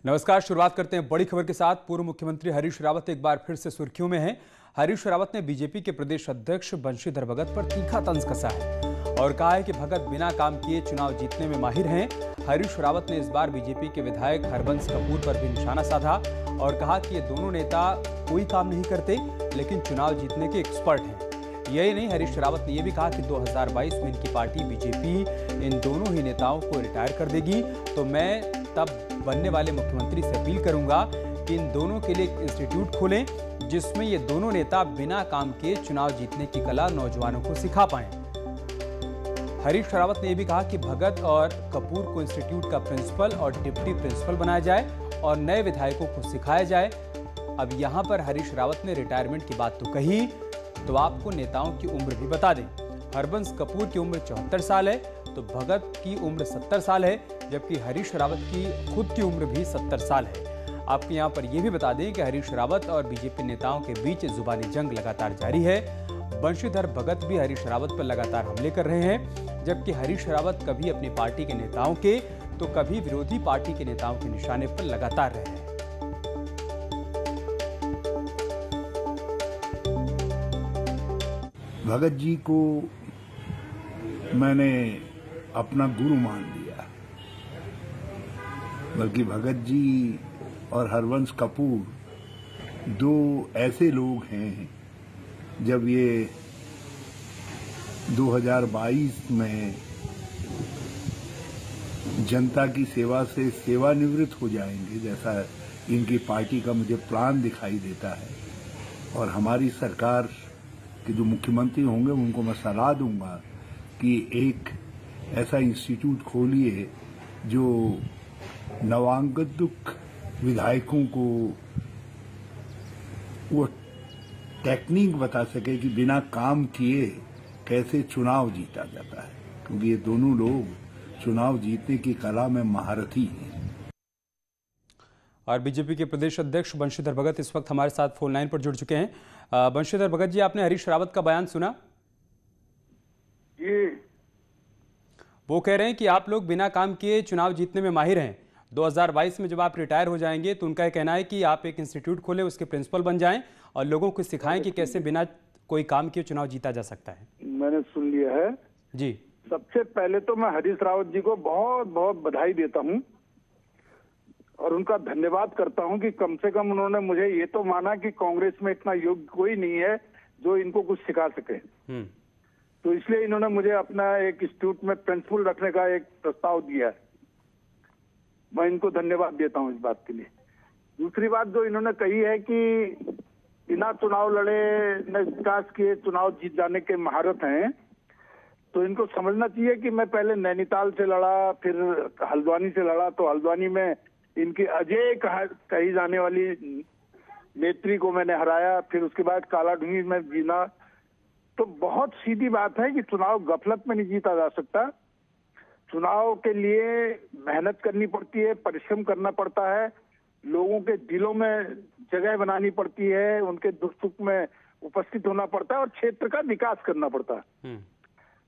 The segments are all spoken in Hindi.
नमस्कार। शुरुआत करते हैं बड़ी खबर के साथ। पूर्व मुख्यमंत्री हरीश रावत एक बार फिर से सुर्खियों में हैं। हरीश रावत ने बीजेपी के प्रदेश अध्यक्ष बंशीधर भगत पर तीखा तंज कसा है और कहा है कि भगत बिना काम किए चुनाव जीतने में माहिर हैं। हरीश रावत ने इस बार बीजेपी के विधायक हरबंस कपूर पर भी निशाना साधा और कहा कि ये दोनों नेता कोई काम नहीं करते लेकिन चुनाव जीतने के एक्सपर्ट हैं। यही नहीं, हरीश रावत ने यह भी कहा कि 2022 में इनकी पार्टी बीजेपी इन दोनों ही नेताओं को रिटायर कर देगी तो मैं तब बनने वाले मुख्यमंत्री से अपील करूंगा कि इन दोनों के लिए एक इंस्टीट्यूट खोलें जिसमें ये दोनों नेता बिना काम के चुनाव जीतने की कला नौजवानों को सिखा पाएं। हरीश रावत ने यह भी कहा कि भगत और कपूर को इंस्टीट्यूट का प्रिंसिपल और डिप्टी प्रिंसिपल बनाया जाए और नए विधायकों को सिखाया जाए। अब यहां पर हरीश रावत ने रिटायरमेंट की बात तो कही, तो आपको नेताओं की उम्र भी बता दें। हरबंस कपूर की उम्र 74 साल है तो भगत की उम्र 70 साल है, जबकि हरीश रावत की खुद की उम्र भी 70 साल है। आपको यहां पर यह भी बता दें कि हरीश रावत और बीजेपी नेताओं के बीच जुबानी जंग लगातार जारी है। बंशीधर भगत भी हरीश रावत पर लगातार हमले कर रहे हैं, जबकि हरीश रावत कभी अपनी पार्टी के नेताओं के तो कभी विरोधी पार्टी के नेताओं के निशाने पर लगातार रहे हैं। भगत जी को मैंने अपना गुरु मान लिया, बल्कि भगत जी और हरबंस कपूर दो ऐसे लोग हैं, जब ये 2022 में जनता की सेवा से सेवानिवृत्त हो जाएंगे, जैसा इनकी पार्टी का मुझे प्लान दिखाई देता है, और हमारी सरकार के जो मुख्यमंत्री होंगे उनको मैं सलाह दूंगा कि एक ऐसा इंस्टीट्यूट खोलिए जो नवागंतुक विधायकों को वो टेक्निक बता सके कि बिना काम किए कैसे चुनाव जीता जाता है, क्योंकि ये दोनों लोग चुनाव जीतने की कला में महारथी हैं। और बीजेपी के प्रदेश अध्यक्ष बंशीधर भगत इस वक्त हमारे साथ फोन लाइन पर जुड़ चुके हैं। बंशीधर भगत जी, आपने हरीश रावत का बयान सुना? जी। वो कह रहे हैं कि आप लोग बिना काम किए चुनाव जीतने में माहिर हैं। 2022 में जब आप रिटायर हो जाएंगे तो उनका कहना है कि आप एक इंस्टीट्यूट खोलें, उसके प्रिंसिपल बन जाएं और लोगों को सिखाएं कि कैसे बिना कोई काम किए चुनाव जीता जा सकता है। मैंने सुन लिया है जी। सबसे पहले तो मैं हरीश रावत जी को बहुत बहुत बधाई देता हूं और उनका धन्यवाद करता हूं कि कम से कम उन्होंने मुझे ये तो माना कि कांग्रेस में इतना योग्य कोई नहीं है जो इनको कुछ सिखा सके। तो इसलिए इन्होंने मुझे अपना एक इंस्टीट्यूट में प्रिंसिपल रखने का एक प्रस्ताव दिया है। मैं इनको धन्यवाद देता हूं इस बात के लिए। दूसरी बात जो इन्होंने कही है कि बिना चुनाव लड़े न विकास किए चुनाव जीत जाने के महारत हैं, तो इनको समझना चाहिए कि मैं पहले नैनीताल से लड़ा, फिर हल्द्वानी से लड़ा, तो हल्द्वानी में इनकी अजय कही जाने वाली नेत्री को मैंने हराया, फिर उसके बाद कालाढूंगी में जीना। तो बहुत सीधी बात है कि चुनाव गफलत में नहीं जीता जा सकता। चुनाव के लिए मेहनत करनी पड़ती है, परिश्रम करना पड़ता है, लोगों के दिलों में जगह बनानी पड़ती है, उनके दुख सुख में उपस्थित होना पड़ता है और क्षेत्र का विकास करना पड़ता है।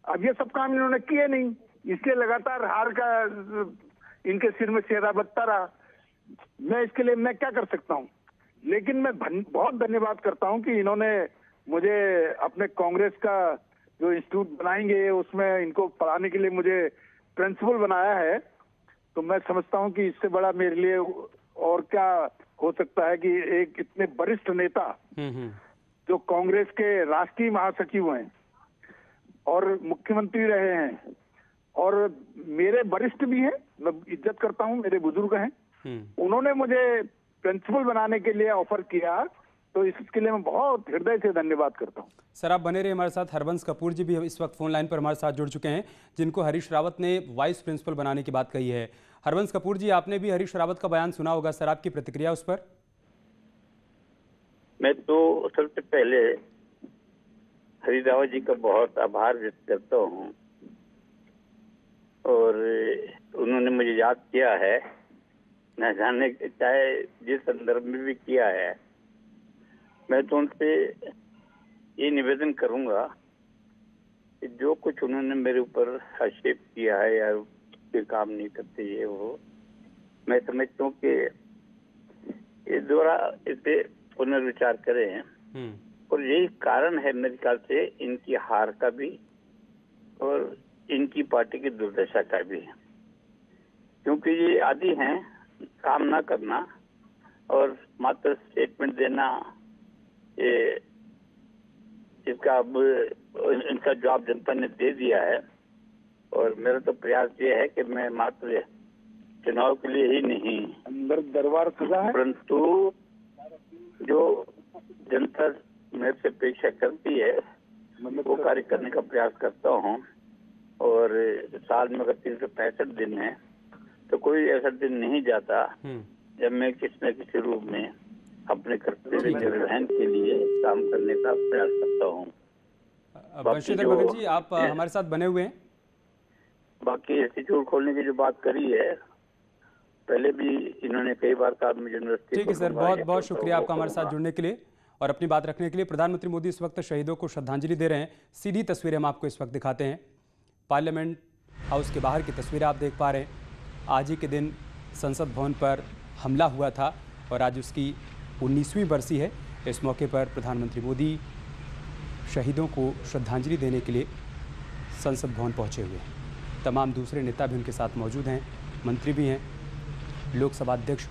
अब ये सब काम इन्होंने किए नहीं, इसलिए लगातार हार का इनके सिर में चेहरा बचता रहा। मैं इसके लिए मैं क्या कर सकता हूं, लेकिन मैं बहुत धन्यवाद करता हूं कि इन्होंने मुझे अपने कांग्रेस का जो इंस्टीट्यूट बनाएंगे उसमें इनको पढ़ाने के लिए मुझे प्रिंसिपल बनाया है। तो मैं समझता हूं कि इससे बड़ा मेरे लिए और क्या हो सकता है कि एक इतने वरिष्ठ नेता जो कांग्रेस के राष्ट्रीय महासचिव हैं और मुख्यमंत्री रहे हैं और मेरे वरिष्ठ भी हैं, मैं इज्जत करता हूं, मेरे बुजुर्ग हैं, उन्होंने मुझे प्रिंसिपल बनाने के लिए ऑफर किया, तो इसके लिए मैं बहुत हृदय से धन्यवाद करता हूं। सर, आप बने रहे हमारे साथ। हरबंस कपूर जी भी इस वक्त फोन लाइन पर हमारे साथ जुड़ चुके हैं, जिनको हरीश रावत ने वाइस प्रिंसिपल बनाने की बात कही है। हरबंस कपूर जी, आपने भी हरीश रावत का बयान सुना होगा, सर आपकी प्रतिक्रिया उस पर? मैं तो सबसे पहले हरीश रावत जी का बहुत आभार व्यक्त करता हूँ और उन्होंने मुझे याद किया है, न जाने चाहे जिस संदर्भ में भी किया है। मैं तो उनसे ये निवेदन करूंगा कि जो कुछ उन्होंने मेरे ऊपर आक्षेप किया है या ये काम नहीं करते ये वो, मैं समझता हूँ कि इस द्वारा इस पे पुनर्विचार करें, और यही कारण है मेरे ख्याल से इनकी हार का भी और इनकी पार्टी की दुर्दशा का भी, क्योंकि ये आदी हैं काम ना करना और मात्र स्टेटमेंट देना। ये इसका अब इनका जवाब जनता ने दे दिया है, और मेरा तो प्रयास ये है कि मैं मात्र चुनाव के लिए ही नहीं, अंदर दरबार सजा है, परंतु जो जनता मेरे से अपेक्षा करती है वो कार्य करने का प्रयास करता हूँ। और साल में अगर 365 दिन है तो कोई ऐसा दिन नहीं जाता जब मैं किसी न किसी रूप में अपने कर्तव्य निर्वहन के लिए काम करने का प्रयास करता हूँ। बंशीधर भगत जी, आप हमारे साथ बने हुए हैं। बाकी इंस्टीट्यूट खोलने की जो बात करी है, पहले भी इन्होंने कई बार कहा मुझे यूनिवर्सिटी। ठीक है सर, बहुत बहुत शुक्रिया आपका हमारे साथ जुड़ने के लिए और अपनी बात रखने के लिए। प्रधानमंत्री मोदी इस वक्त शहीदों को श्रद्धांजलि दे रहे हैं। सीधी तस्वीरें हम आपको इस वक्त दिखाते हैं। पार्लियामेंट हाउस के बाहर की तस्वीरें आप देख पा रहे हैं। आज ही के दिन संसद भवन पर हमला हुआ था और आज उसकी 19वीं बरसी है। इस मौके पर प्रधानमंत्री मोदी शहीदों को श्रद्धांजलि देने के लिए संसद भवन पहुंचे हुए हैं। तमाम दूसरे नेता भी उनके साथ मौजूद हैं, मंत्री भी हैं, लोकसभा अध्यक्ष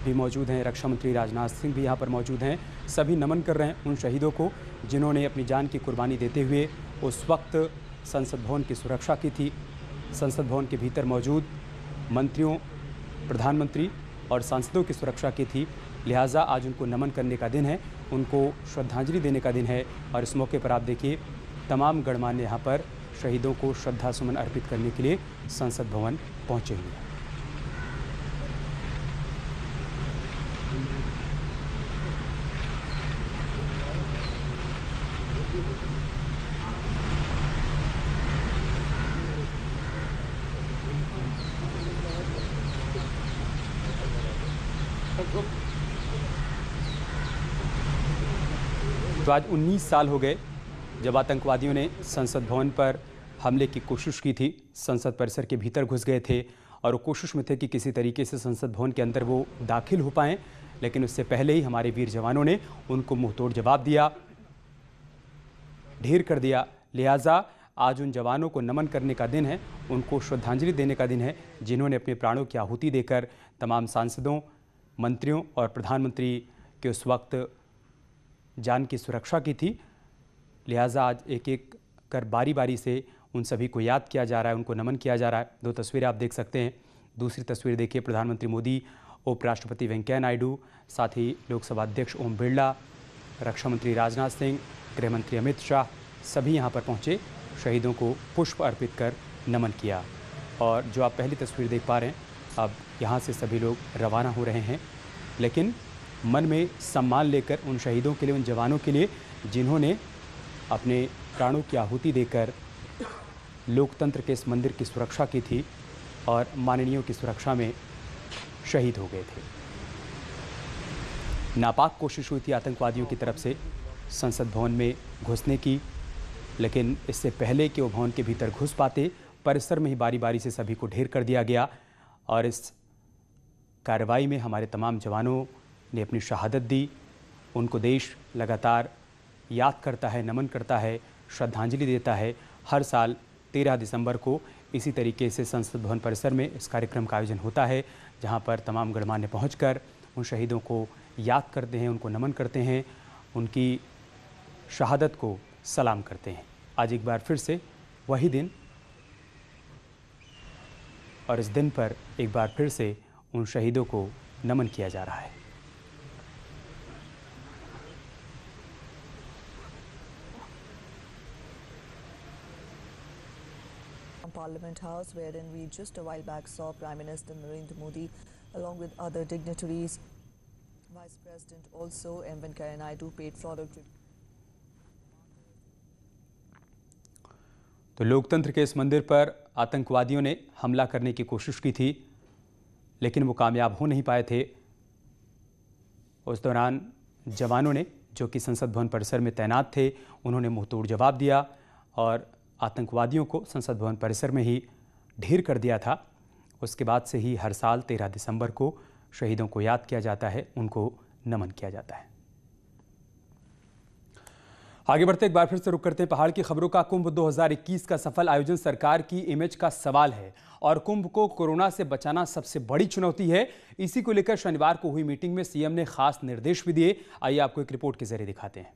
भी मौजूद हैं, रक्षा मंत्री राजनाथ सिंह भी यहाँ पर मौजूद हैं। सभी नमन कर रहे हैं उन शहीदों को जिन्होंने अपनी जान की कुर्बानी देते हुए उस वक्त संसद भवन की सुरक्षा की थी। संसद भवन के भीतर मौजूद मंत्रियों, प्रधानमंत्री और सांसदों की सुरक्षा की थी। लिहाजा आज उनको नमन करने का दिन है, उनको श्रद्धांजलि देने का दिन है। और इस मौके पर आप देखिए तमाम गणमान्य यहाँ पर शहीदों को श्रद्धा सुमन अर्पित करने के लिए संसद भवन पहुँचे हुए हैं। तो आज 19 साल हो गए जब आतंकवादियों ने संसद भवन पर हमले की कोशिश की थी। संसद परिसर के भीतर घुस गए थे और वो कोशिश में थे कि किसी तरीके से संसद भवन के अंदर वो दाखिल हो पाएं, लेकिन उससे पहले ही हमारे वीर जवानों ने उनको मुंहतोड़ जवाब दिया, ढेर कर दिया। लिहाजा आज उन जवानों को नमन करने का दिन है, उनको श्रद्धांजलि देने का दिन है जिन्होंने अपने प्राणों की आहुति देकर तमाम सांसदों, मंत्रियों और प्रधानमंत्री के उस वक्त जान की सुरक्षा की थी। लिहाजा आज एक एक कर बारी बारी से उन सभी को याद किया जा रहा है, उनको नमन किया जा रहा है। दो तस्वीरें आप देख सकते हैं। दूसरी तस्वीर देखिए, प्रधानमंत्री मोदी, उपराष्ट्रपति वेंकैया नायडू, साथ ही लोकसभा अध्यक्ष ओम बिरला, रक्षा मंत्री राजनाथ सिंह, गृह मंत्री अमित शाह, सभी यहाँ पर पहुँचे, शहीदों को पुष्प अर्पित कर नमन किया। और जो आप पहली तस्वीर देख पा रहे हैं, अब यहाँ से सभी लोग रवाना हो रहे हैं, लेकिन मन में सम्मान लेकर उन शहीदों के लिए, उन जवानों के लिए जिन्होंने अपने प्राणों की आहुति देकर लोकतंत्र के इस मंदिर की सुरक्षा की थी और माननीयों की सुरक्षा में शहीद हो गए थे। नापाक कोशिश हुई थी आतंकवादियों की तरफ से संसद भवन में घुसने की, लेकिन इससे पहले कि वो भवन के भीतर घुस पाते, परिसर में ही बारी बारी से सभी को ढेर कर दिया गया। और इस कार्रवाई में हमारे तमाम जवानों ने अपनी शहादत दी। उनको देश लगातार याद करता है, नमन करता है, श्रद्धांजलि देता है। हर साल 13 दिसंबर को इसी तरीके से संसद भवन परिसर में इस कार्यक्रम का आयोजन होता है, जहां पर तमाम गणमान्य पहुंचकर उन शहीदों को याद करते हैं, उनको नमन करते हैं, उनकी शहादत को सलाम करते हैं। आज एक बार फिर से वही दिन, और इस दिन पर एक बार फिर से उन शहीदों को नमन किया जा रहा है। Parliament House, wherein we just a while back saw Prime Minister Narendra Modi along with other dignitaries, Vice President also, M. Venkaiah Naidu paid floral tribute. तो लोकतंत्र के इस मंदिर पर आतंकवादियों ने हमला करने की कोशिश की थी, लेकिन वो कामयाब हो नहीं पाए थे। उस दौरान जवानों ने, जो कि संसद भवन परिसर में तैनात थे, उन्होंने मुंहतोड़ जवाब दिया और आतंकवादियों को संसद भवन परिसर में ही ढेर कर दिया था। उसके बाद से ही हर साल 13 दिसंबर को शहीदों को याद किया जाता है, उनको नमन किया जाता है। आगे बढ़ते एक बार फिर से रुक करते हैं पहाड़ की खबरों का। कुंभ 2021 का सफल आयोजन सरकार की इमेज का सवाल है और कुंभ को कोरोना से बचाना सबसे बड़ी चुनौती है। इसी को लेकर शनिवार को हुई मीटिंग में सीएम ने खास निर्देश भी दिए। आइए आपको एक रिपोर्ट के जरिए दिखाते हैं।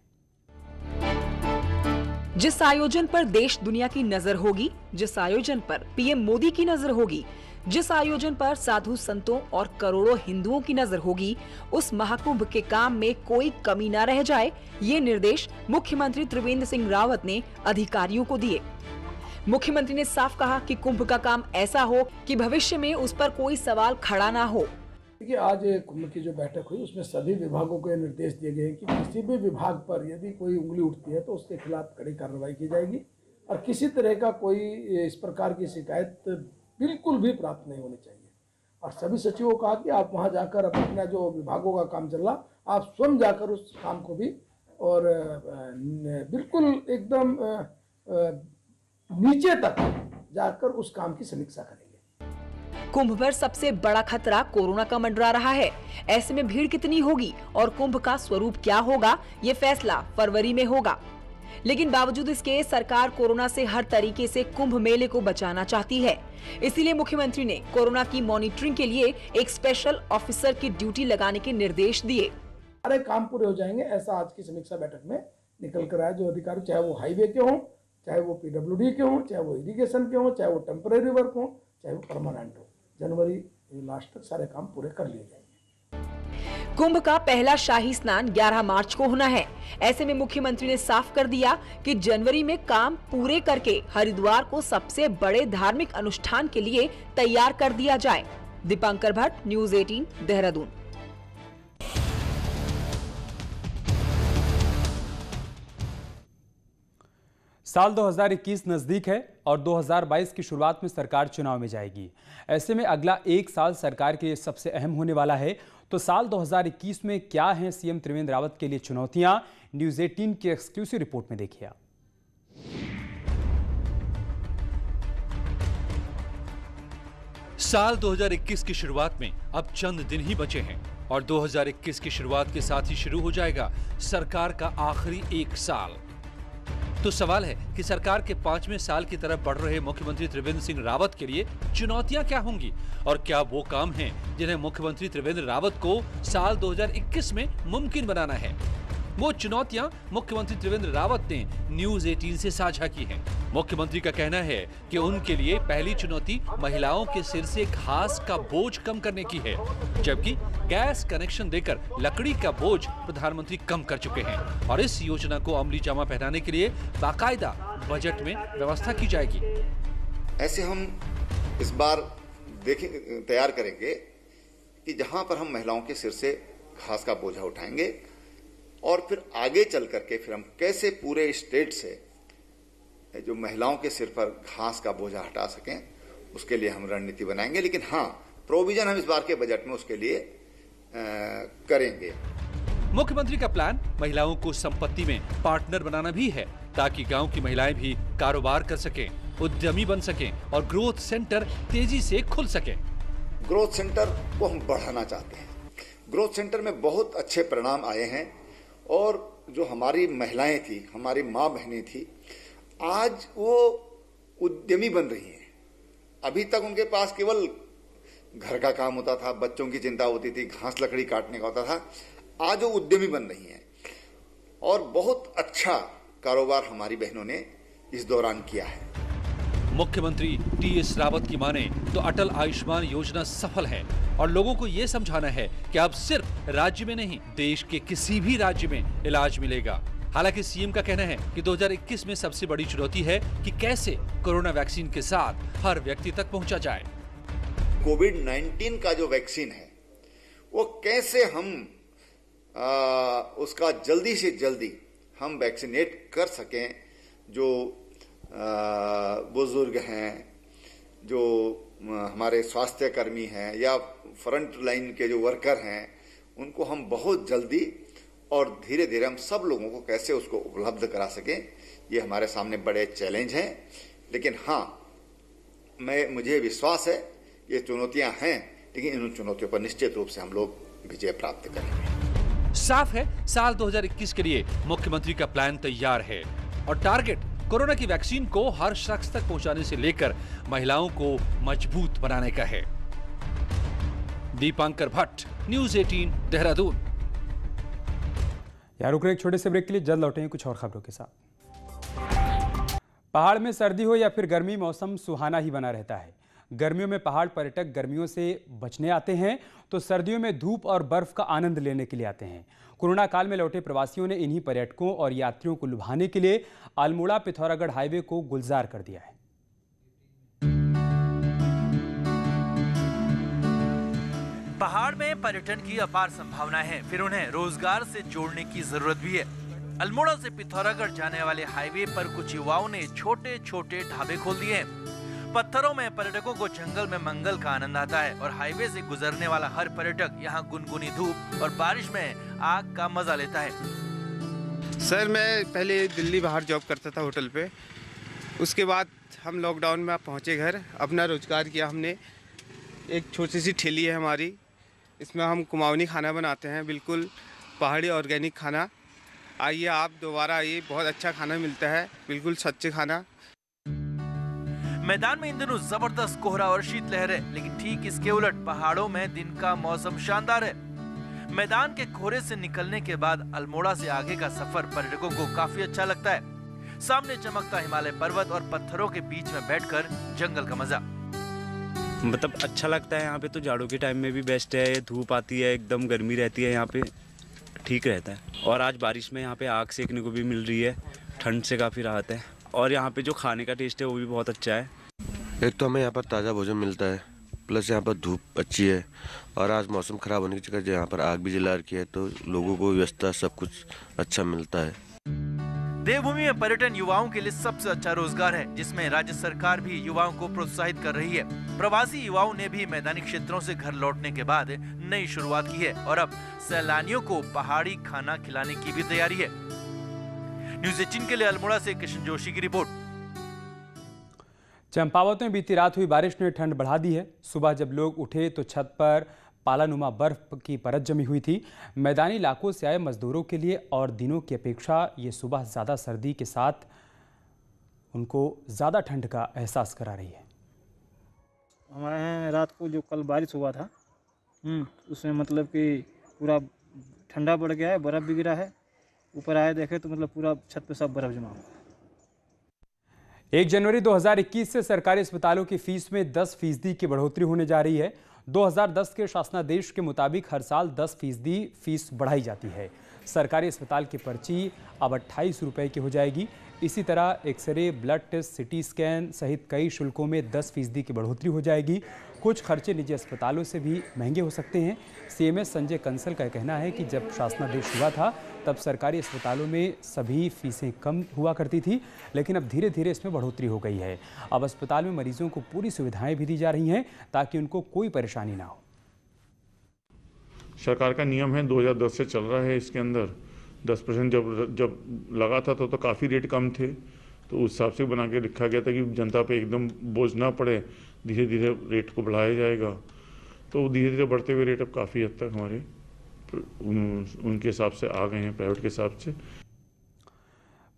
जिस आयोजन पर देश दुनिया की नजर होगी, जिस आयोजन पर पीएम मोदी की नजर होगी, जिस आयोजन पर साधु संतों और करोड़ों हिंदुओं की नजर होगी, उस महाकुंभ के काम में कोई कमी न रह जाए, ये निर्देश मुख्यमंत्री त्रिवेंद्र सिंह रावत ने अधिकारियों को दिए। मुख्यमंत्री ने साफ कहा कि कुंभ का काम ऐसा हो कि भविष्य में उस पर कोई सवाल खड़ा ना हो। देखिए, आज कुंभ की जो बैठक हुई उसमें सभी विभागों को निर्देश दिए गए कि किसी भी विभाग पर यदि कोई उंगली उठती है तो उसके खिलाफ कड़ी कार्रवाई की जाएगी और किसी तरह का कोई इस प्रकार की शिकायत बिल्कुल भी प्राप्त नहीं होनी चाहिए। और सभी सचिवों को कहा कि आप वहां जाकर अपना जो विभागों का काम चल रहा, आप स्वयं जाकर उस काम को भी और बिल्कुल एकदम नीचे तक जाकर उस काम की समीक्षा करेंगे। कुंभ पर सबसे बड़ा खतरा कोरोना का मंडरा रहा है। ऐसे में भीड़ कितनी होगी और कुंभ का स्वरूप क्या होगा, ये फैसला फरवरी में होगा। लेकिन बावजूद इसके सरकार कोरोना से हर तरीके से कुंभ मेले को बचाना चाहती है। इसीलिए मुख्यमंत्री ने कोरोना की मॉनिटरिंग के लिए एक स्पेशल ऑफिसर की ड्यूटी लगाने के निर्देश दिए। सारे काम पूरे हो जाएंगे, ऐसा आज की समीक्षा बैठक में निकल कर आया। जो अधिकारी, चाहे वो हाईवे के हों, चाहे वो पीडब्ल्यूडी के हों, चाहे वो इरिगेशन के हों, चाहे वो टेम्परेरी वर्क हों, चाहे वो परमानेंट हो, जनवरी लास्ट तक सारे काम पूरे कर लिए जाएंगे। कुंभ का पहला शाही स्नान 11 मार्च को होना है। ऐसे में मुख्यमंत्री ने साफ कर दिया कि जनवरी में काम पूरे करके हरिद्वार को सबसे बड़े धार्मिक अनुष्ठान के लिए तैयार कर दिया जाए। दीपांकर भट्ट, न्यूज़ 18, देहरादून। साल 2021 नजदीक है और 2022 की शुरुआत में सरकार चुनाव में जाएगी। ऐसे में अगला एक साल सरकार के लिए सबसे अहम होने वाला है। तो साल 2021 में क्या हैं सीएम त्रिवेंद्र रावत के लिए चुनौतियां, न्यूज़ 18 की एक्सक्लूसिव रिपोर्ट में देखिए। साल 2021 की शुरुआत में अब चंद दिन ही बचे हैं और 2021 की शुरुआत के साथ ही शुरू हो जाएगा सरकार का आखिरी एक साल। तो सवाल है कि सरकार के 5वें साल की तरफ बढ़ रहे मुख्यमंत्री त्रिवेंद्र सिंह रावत के लिए चुनौतियां क्या होंगी और क्या वो काम हैं जिन्हें मुख्यमंत्री त्रिवेंद्र रावत को साल 2021 में मुमकिन बनाना है। वो चुनौतियां मुख्यमंत्री त्रिवेंद्र रावत ने न्यूज़ 18 से साझा की हैं। मुख्यमंत्री का कहना है कि उनके लिए पहली चुनौती महिलाओं के सिर से घास का बोझ कम करने की है, जबकि गैस कनेक्शन देकर लकड़ी का बोझ प्रधानमंत्री कम कर चुके हैं और इस योजना को अमली जामा पहनाने के लिए बाकायदा बजट में व्यवस्था की जाएगी। ऐसे हम इस बार तैयार करेंगे कि जहां पर हम महिलाओं के सिर से घास का बोझा उठाएंगे और फिर आगे चल करके फिर हम कैसे पूरे स्टेट से जो महिलाओं के सिर पर घास का बोझा हटा सकें, उसके लिए हम रणनीति बनाएंगे। लेकिन हाँ, प्रोविजन हम इस बार के बजट में उसके लिए करेंगे। मुख्यमंत्री का प्लान महिलाओं को संपत्ति में पार्टनर बनाना भी है ताकि गांव की महिलाएं भी कारोबार कर सकें, उद्यमी बन सकें और ग्रोथ सेंटर तेजी से खुल सके। ग्रोथ सेंटर को हम बढ़ाना चाहते हैं। ग्रोथ सेंटर में बहुत अच्छे परिणाम आए हैं और जो हमारी महिलाएं थी, हमारी माँ बहनें थी, आज वो उद्यमी बन रही हैं। अभी तक उनके पास केवल घर का काम होता था, बच्चों की चिंता होती थी, घास लकड़ी काटने का होता था। आज वो उद्यमी बन रही हैं और बहुत अच्छा कारोबार हमारी बहनों ने इस दौरान किया है। मुख्यमंत्री टीएस रावत की माने तो अटल आयुष्मान योजना सफल है और लोगों को ये समझाना है कि अब सिर्फ राज्य में नहीं, देश के किसी भी राज्य में इलाज मिलेगा। हालांकि सीएम का कहना है कि 2021 में सबसे बड़ी चुनौती है कि कैसे कोरोना वैक्सीन के साथ हर व्यक्ति तक पहुंचा जाए। कोविड-19 का जो वैक्सीन है वो कैसे हम उसका जल्दी से जल्दी हम वैक्सीनेट कर सकें। जो बुजुर्ग हैं, जो हमारे स्वास्थ्य कर्मी हैं या फ्रंट लाइन के जो वर्कर हैं, उनको हम बहुत जल्दी और धीरे धीरे हम सब लोगों को कैसे उसको उपलब्ध करा सकें, ये हमारे सामने बड़े चैलेंज हैं। लेकिन हाँ, मुझे विश्वास है ये चुनौतियां हैं, लेकिन इन चुनौतियों पर निश्चित रूप से हम लोग विजय प्राप्त करेंगे। साफ है, साल 2021 के लिए मुख्यमंत्री का प्लान तैयार है और टारगेट कोरोना की वैक्सीन को हर शख्स तक पहुंचाने से लेकर महिलाओं को मजबूत बनाने का है। दीपांकर भट्ट, न्यूज़ 18, देहरादून। यार रुक रहे एक छोटे से ब्रेक के लिए, जल्द लौटेंगे कुछ और खबरों के साथ। पहाड़ में सर्दी हो या फिर गर्मी, मौसम सुहाना ही बना रहता है। गर्मियों में पहाड़ पर्यटक गर्मियों से बचने आते हैं तो सर्दियों में धूप और बर्फ का आनंद लेने के लिए आते हैं। कोरोना काल में लौटे प्रवासियों ने इन्हीं पर्यटकों और यात्रियों को लुभाने के लिए अल्मोड़ा पिथौरागढ़ हाईवे को गुलजार कर दिया है। पहाड़ में पर्यटन की अपार संभावनाएं हैं, फिर उन्हें रोजगार से जोड़ने की जरूरत भी है। अल्मोड़ा से पिथौरागढ़ जाने वाले हाईवे पर कुछ युवाओं ने छोटे छोटे ढाबे खोल दिए हैं। पत्थरों में पर्यटकों को जंगल में मंगल का आनंद आता है और हाईवे से गुजरने वाला हर पर्यटक यहाँ गुनगुनी धूप और बारिश में आग का मजा लेता है। सर, मैं पहले दिल्ली बाहर जॉब करता था होटल पे, उसके बाद हम लॉकडाउन में पहुँचे घर, अपना रोजगार किया हमने। एक छोटी सी ठेली है हमारी, इसमें हम कुमाऊनी खाना बनाते हैं, बिल्कुल पहाड़ी ऑर्गेनिक खाना। आइए आप दोबारा आइए, बहुत अच्छा खाना मिलता है, बिल्कुल सच्चे खाना। मैदान में इन दिनों जबरदस्त कोहरा और शीतलहर है, लेकिन ठीक इसके उलट पहाड़ों में दिन का मौसम शानदार है। मैदान के कोहरे से निकलने के बाद अल्मोड़ा से आगे का सफर पर्यटकों को काफी अच्छा लगता है। सामने चमकता हिमालय पर्वत और पत्थरों के बीच में बैठकर जंगल का मजा। मतलब अच्छा लगता है यहाँ पे, तो जाड़ों के टाइम में भी बेस्ट है। धूप आती है, एकदम गर्मी रहती है, यहाँ पे ठीक रहता है। और आज बारिश में यहाँ पे आग सेकने को भी मिल रही है, ठंड से काफ़ी राहत है। और यहाँ पे जो खाने का टेस्ट है वो भी बहुत अच्छा है। एक तो हमें यहाँ पर ताज़ा भोजन मिलता है, प्लस यहाँ पर धूप अच्छी है। और आज मौसम ख़राब होने की वजह यहाँ पर आग भी जला रखी है, तो लोगों को व्यवस्था सब कुछ अच्छा मिलता है। देवभूमि में पर्यटन युवाओं के लिए सबसे अच्छा रोजगार है, जिसमें राज्य सरकार भी युवाओं को प्रोत्साहित कर रही है। प्रवासी युवाओं ने भी मैदानी क्षेत्रों से घर लौटने के बाद नई शुरुआत की है और अब सैलानियों को पहाड़ी खाना खिलाने की भी तैयारी है। न्यूज़ 18 के लिए अल्मोड़ा से कृष्ण जोशी की रिपोर्ट। चंपावत में बीती रात हुई बारिश ने ठंड बढ़ा दी है। सुबह जब लोग उठे तो छत पर पालानुमा बर्फ की परत जमी हुई थी। मैदानी इलाकों से आए मजदूरों के लिए और दिनों की अपेक्षा ये सुबह ज़्यादा सर्दी के साथ उनको ज़्यादा ठंड का एहसास करा रही है। हमारे यहाँ रात को जो कल बारिश हुआ था, उसमें मतलब कि पूरा ठंडा बढ़ गया है, बर्फ़ भी गिरा है। ऊपर आए देखे तो मतलब पूरा छत पे सब बर्फ़ जमा हुआ। 1 जनवरी 2021 से सरकारी अस्पतालों की फीस में 10% की बढ़ोतरी होने जा रही है। 2010 के शासनादेश के मुताबिक हर साल 10% फीस बढ़ाई जाती है। सरकारी अस्पताल की पर्ची अब 28 रुपये की हो जाएगी। इसी तरह x-ray, blood test, CT scan सहित कई शुल्कों में 10% की बढ़ोतरी हो जाएगी। कुछ खर्चे निजी अस्पतालों से भी महंगे हो सकते हैं। सीएमएस संजय कंसल का कहना है कि जब शासनादेश हुआ था तब सरकारी अस्पतालों में सभी फीसें कम हुआ करती थी, लेकिन अब धीरे धीरे इसमें बढ़ोतरी हो गई है। अब अस्पताल में मरीजों को पूरी सुविधाएं भी दी जा रही हैं ताकि उनको कोई परेशानी ना हो। सरकार का नियम है 2010 से चल रहा है, इसके अंदर 10% जब लगा था तो काफ़ी रेट कम थे, तो उस हिसाब से बना के रखा गया था कि जनता पे एकदम बोझ ना पड़े, धीरे धीरे रेट को बढ़ाया जाएगा। तो धीरे धीरे बढ़ते हुए रेट अब काफ़ी हद तक हमारे उनके हिसाब से आ गए हैं, प्राइवेट के हिसाब से।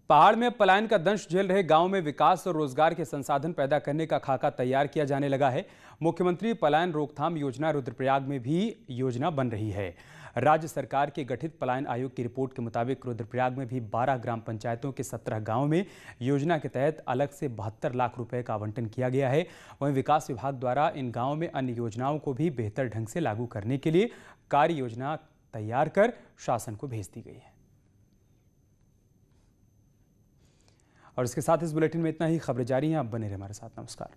पहाड़ में पलायन का दंश झेल रहे गांव में विकास और रोजगार के संसाधन पैदा करने का खाका तैयार किया जाने लगा है। मुख्यमंत्री पलायन रोकथाम योजना रुद्रप्रयाग में भी योजना बन रही है। राज्य सरकार के गठित पलायन आयोग की रिपोर्ट के मुताबिक रुद्रप्रयाग में भी 12 ग्राम पंचायतों के 17 गांवों में योजना के तहत अलग से 72 लाख रुपए का आवंटन किया गया है। वहीं विकास विभाग द्वारा इन गांवों में अन्य योजनाओं को भी बेहतर ढंग से लागू करने के लिए कार्य योजना तैयार कर शासन को भेज दी गई है। और इसके साथ इस बुलेटिन में इतना ही। खबरें जारी हैं, आप बने रहे हमारे साथ। नमस्कार।